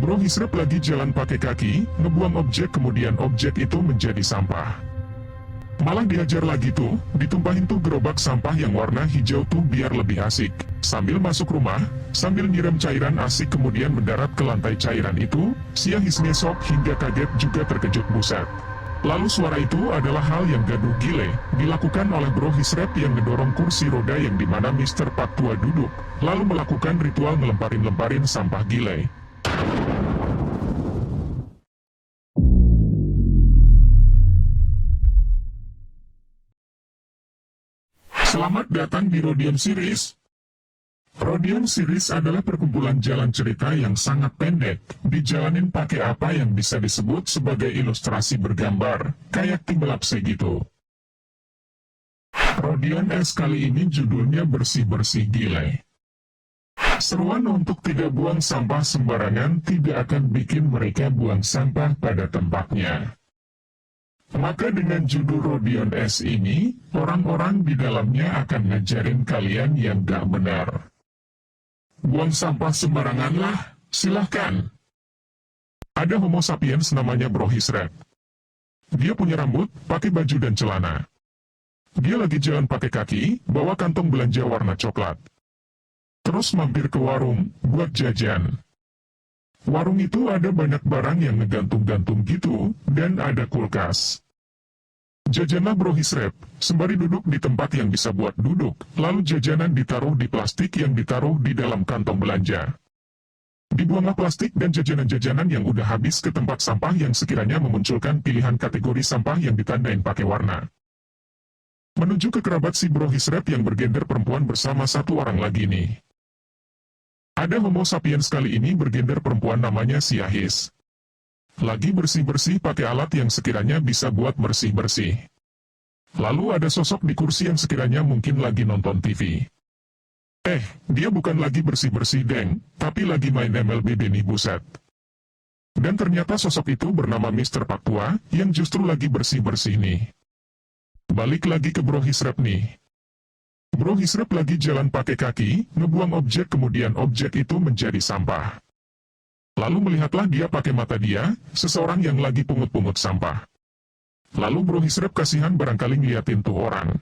Bro Hisrep lagi jalan pakai kaki, ngebuang objek kemudian objek itu menjadi sampah. Malah diajar lagi tuh, ditumpahin tuh gerobak sampah yang warna hijau tuh biar lebih asik. Sambil masuk rumah, sambil nyiram cairan asik kemudian mendarat ke lantai cairan itu, si Yahis ngesok hingga kaget juga terkejut buset. Lalu suara itu adalah hal yang gaduh gile, dilakukan oleh Bro Hisrep yang ngedorong kursi roda yang dimana Mr. Paktua duduk, lalu melakukan ritual ngelemparin-lemparin sampah gile. Selamat datang di Rodion Series. Rodion Series adalah perkumpulan jalan cerita yang sangat pendek, dijalanin pakai apa yang bisa disebut sebagai ilustrasi bergambar, kayak timelapse gitu. Rodion S kali ini judulnya bersih-bersih gile. Seruan untuk tidak buang sampah sembarangan tidak akan bikin mereka buang sampah pada tempatnya. Maka dengan judul Rodion S ini, orang-orang di dalamnya akan ngajarin kalian yang gak benar. Buang sampah sembarangan lah, silahkan. Ada homo sapiens namanya Bro Hisrep. Dia punya rambut, pakai baju dan celana. Dia lagi jalan pakai kaki, bawa kantong belanja warna coklat. Terus mampir ke warung, buat jajan. Warung itu ada banyak barang yang ngegantung-gantung gitu, dan ada kulkas. Jajanlah Bro Hisrep, sembari duduk di tempat yang bisa buat duduk, lalu jajanan ditaruh di plastik yang ditaruh di dalam kantong belanja. Dibuanglah plastik dan jajanan-jajanan yang udah habis ke tempat sampah yang sekiranya memunculkan pilihan kategori sampah yang ditandain pakai warna. Menuju ke kerabat si Bro Hisrep yang bergender perempuan bersama satu orang lagi nih. Ada homo sapiens kali ini bergender perempuan namanya si Yahis. Lagi bersih-bersih pakai alat yang sekiranya bisa buat bersih-bersih. Lalu ada sosok di kursi yang sekiranya mungkin lagi nonton TV. Dia bukan lagi bersih-bersih deng, tapi lagi main MLBB nih buset. Dan ternyata sosok itu bernama Mr. Paktua, yang justru lagi bersih-bersih nih. Balik lagi ke Bro Hisrep nih. Bro Hisrep lagi jalan pakai kaki, ngebuang objek kemudian objek itu menjadi sampah. Lalu melihatlah dia pakai mata dia, seseorang yang lagi pungut-pungut sampah. Lalu Bro Hisrep kasihan barangkali ngeliatin tuh orang.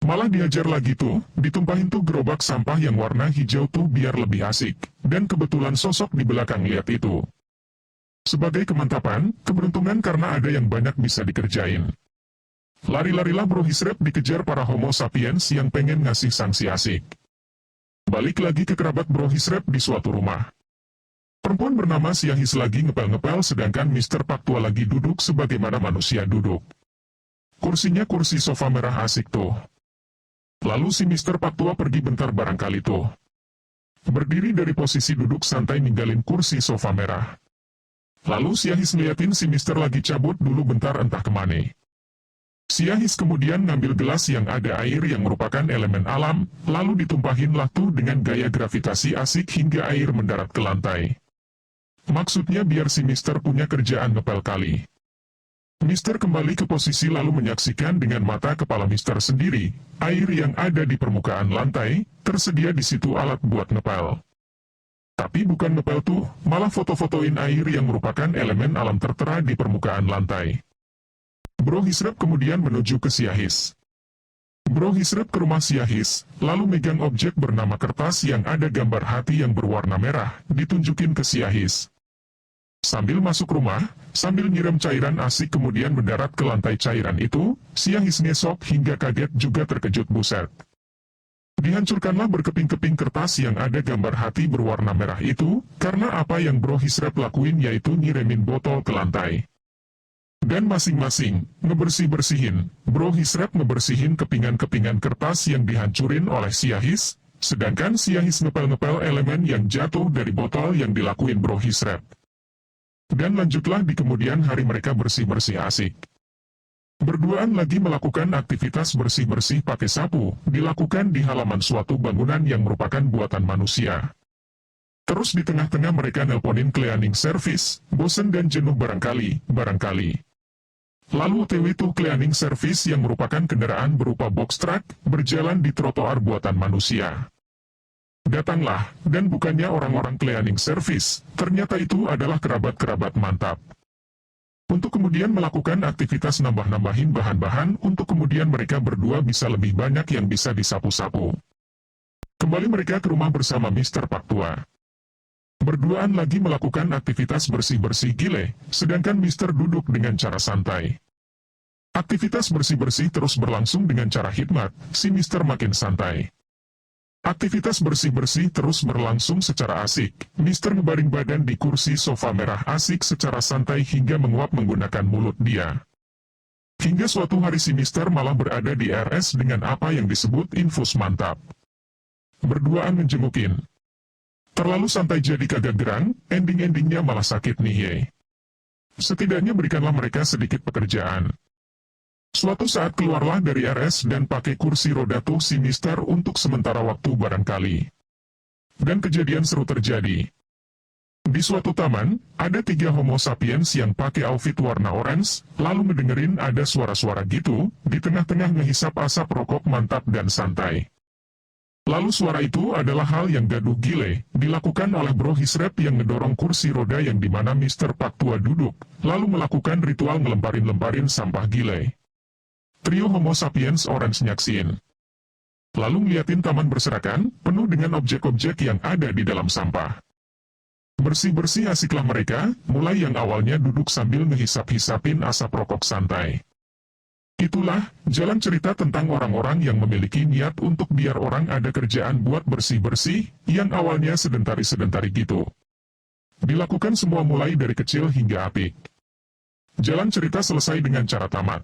Malah diajar lagi tuh, ditumpahin tuh gerobak sampah yang warna hijau tuh biar lebih asik, dan kebetulan sosok di belakang lihat itu. Sebagai kemantapan, keberuntungan karena ada yang banyak bisa dikerjain. Lari-larilah Bro Hisrep dikejar para homo sapiens yang pengen ngasih sanksi asik. Balik lagi ke kerabat Bro Hisrep di suatu rumah. Perempuan bernama si Yahis lagi ngepel-ngepel sedangkan Mr. Paktua lagi duduk sebagaimana manusia duduk. Kursinya kursi sofa merah asik tuh. Lalu si Mr. Paktua pergi bentar barangkali tuh. Berdiri dari posisi duduk santai ninggalin kursi sofa merah. Lalu si Yahis ngeliatin si Mr. lagi cabut dulu bentar entah kemana. Si Yahis kemudian ngambil gelas yang ada air yang merupakan elemen alam, lalu ditumpahinlah tuh dengan gaya gravitasi asik hingga air mendarat ke lantai. Maksudnya biar si Mister punya kerjaan ngepel kali. Mister kembali ke posisi lalu menyaksikan dengan mata kepala Mister sendiri, air yang ada di permukaan lantai, tersedia di situ alat buat ngepel. Tapi bukan ngepel tuh, malah foto-fotoin air yang merupakan elemen alam tertera di permukaan lantai. Bro Hisrep kemudian menuju ke si Yahis. Bro Hisrep ke rumah si Yahis, lalu megang objek bernama kertas yang ada gambar hati yang berwarna merah, ditunjukin ke si Yahis. Sambil masuk rumah, sambil nyiram cairan asik kemudian mendarat ke lantai cairan itu, si Yahis ngesok hingga kaget juga terkejut buset. Dihancurkanlah berkeping-keping kertas yang ada gambar hati berwarna merah itu, karena apa yang Bro Hisrep lakuin yaitu nyiremin botol ke lantai. Dan masing-masing, ngebersih-bersihin, Bro Hisrep ngebersihin kepingan-kepingan kertas yang dihancurin oleh si Yahis, sedangkan si Yahis ngepel-ngepel elemen yang jatuh dari botol yang dilakuin Bro Hisrep. Dan lanjutlah di kemudian hari mereka bersih-bersih asik. Berduaan lagi melakukan aktivitas bersih-bersih pakai sapu, dilakukan di halaman suatu bangunan yang merupakan buatan manusia. Terus di tengah-tengah mereka nelponin cleaning service, bosen dan jenuh barangkali. Lalu OTW tuh cleaning service yang merupakan kendaraan berupa box truck, berjalan di trotoar buatan manusia. Datanglah, dan bukannya orang-orang cleaning service, ternyata itu adalah kerabat-kerabat mantap. Untuk kemudian melakukan aktivitas nambah-nambahin bahan-bahan untuk kemudian mereka berdua bisa lebih banyak yang bisa disapu-sapu. Kembali mereka ke rumah bersama Mr. Paktua. Berduaan lagi melakukan aktivitas bersih-bersih gile, sedangkan Mister duduk dengan cara santai. Aktivitas bersih-bersih terus berlangsung dengan cara hikmat, si Mister makin santai. Aktivitas bersih-bersih terus berlangsung secara asik, Mister ngebaring badan di kursi sofa merah asik secara santai hingga menguap menggunakan mulut dia. Hingga suatu hari si Mister malah berada di RS dengan apa yang disebut infus mantap. Berduaan menjengukin. Terlalu santai jadi kagak gerang, ending-endingnya malah sakit nih ye. Setidaknya berikanlah mereka sedikit pekerjaan. Suatu saat keluarlah dari RS dan pakai kursi roda tuh si Mister untuk sementara waktu barangkali. Dan kejadian seru terjadi. Di suatu taman, ada 3 homo sapiens yang pakai outfit warna orange, lalu ngedengerin ada suara-suara gitu, di tengah-tengah ngehisap asap rokok mantap dan santai. Lalu suara itu adalah hal yang gaduh gile, dilakukan oleh Bro Hisrep yang ngedorong kursi roda yang dimana Mr. Paktua duduk, lalu melakukan ritual ngelemparin-lemparin sampah gile. Trio homo sapiens orange nyaksin. Lalu ngeliatin taman berserakan, penuh dengan objek-objek yang ada di dalam sampah. Bersih-bersih asiklah mereka, mulai yang awalnya duduk sambil ngehisap-hisapin asap rokok santai. Itulah, jalan cerita tentang orang-orang yang memiliki niat untuk biar orang ada kerjaan buat bersih-bersih, yang awalnya sedentari-sedentari gitu. Dilakukan semua mulai dari kecil hingga apik. Jalan cerita selesai dengan cara tamat.